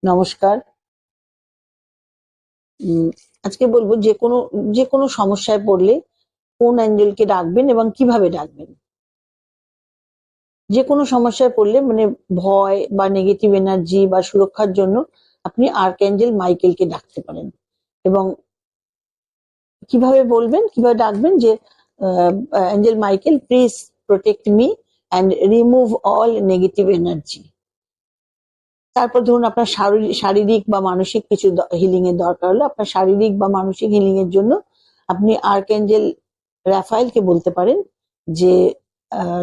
নমস্কার। আজকে বলবো যে কোনো সমস্যায় পড়লে কোন অ্যাঞ্জেলকে ডাকবেন এবং কিভাবে ডাকবেন। যে কোনো সমস্যায় পড়লে মানে ভয় বা নেগেটিভ এনার্জি বা সুরক্ষার জন্য আপনি আর্কঅ্যাঞ্জেল মাইকেলকে ডাকতে পারেন। এবং কিভাবে বলবেন, কিভাবে ডাকবেন যে Angel Michael, please protect me and remove all negative energy. তারপর ধরুন আপনার শারীরিক বা মানসিক কিছু হিলিং এর দরকার হলো, আপনার শারীরিক বা মানসিক হিলিং এর জন্য আপনি আর্কঅ্যাঞ্জেল রাফায়েলকে বলতে পারেন যে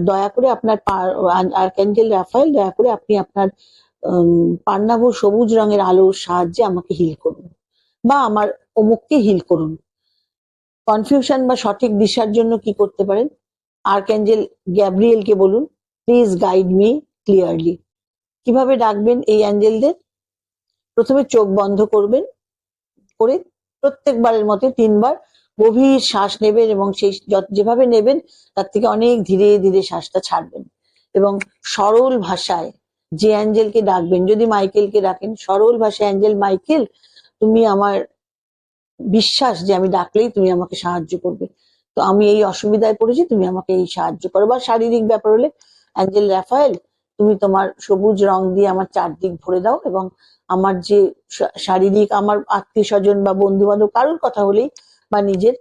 দয়া করে আপনার আর্কঅ্যাঞ্জেল রাফায়েল, দয়া করে আপনি আপনার পান্নাভর সবুজ রঙের আলোর সাহায্যে আমাকে হিল করুন বা আমার অমুককে হিল করুন। কনফিউশন বা সঠিক দিশার জন্য কি করতে পারেন, আর্কঅ্যাঞ্জেল গ্যাব্রিয়েলকে বলুন, প্লিজ গাইড মি ক্লিয়ারলি। কিভাবে ডাকবেন এই অ্যাঞ্জেলদের? প্রথমে চোখ বন্ধ করবেন, করে প্রত্যেকবারের মতো 3 বার গভীর শ্বাস নেবেন এবং সেই যেভাবে নেবেন তার থেকে অনেক ধীরে ধীরে শ্বাসটা ছাড়বেন এবং সরল ভাষায় যে অ্যাঞ্জেলকে ডাকবেন, যদি মাইকেলকে ডাকেন, সরল ভাষায়, অ্যাঞ্জেল মাইকেল, তুমি আমার বিশ্বাস যে আমি ডাকলেই তুমি আমাকে সাহায্য করবে, তো আমি এই অসুবিধায় পড়েছি, তুমি আমাকে এই সাহায্য করো। বা শারীরিক ব্যাপার হলে অ্যাঞ্জেল রাফায়েল, তুমি তোমার সবুজ রং দিয়ে আমার চারদিক ভরে দাও এবং আমার যে শারীরিক, আমার আত্মীয় স্বজন বা বন্ধু বান্ধব কারোর কথা হলেই বা নিজের,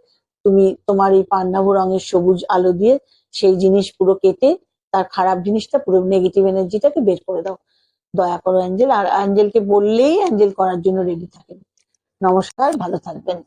তুমি তোমার এই পান্নাভ রঙের সবুজ আলো দিয়ে সেই জিনিস পুরো কেটে তার খারাপ জিনিসটা, পুরো নেগেটিভ এনার্জিটাকে বের করে দাও, দয়া করো অ্যাঞ্জেল। আর অ্যাঞ্জেলকে বললেই অ্যাঞ্জেল করার জন্য রেডি থাকেন। নমস্কার, ভালো থাকবেন।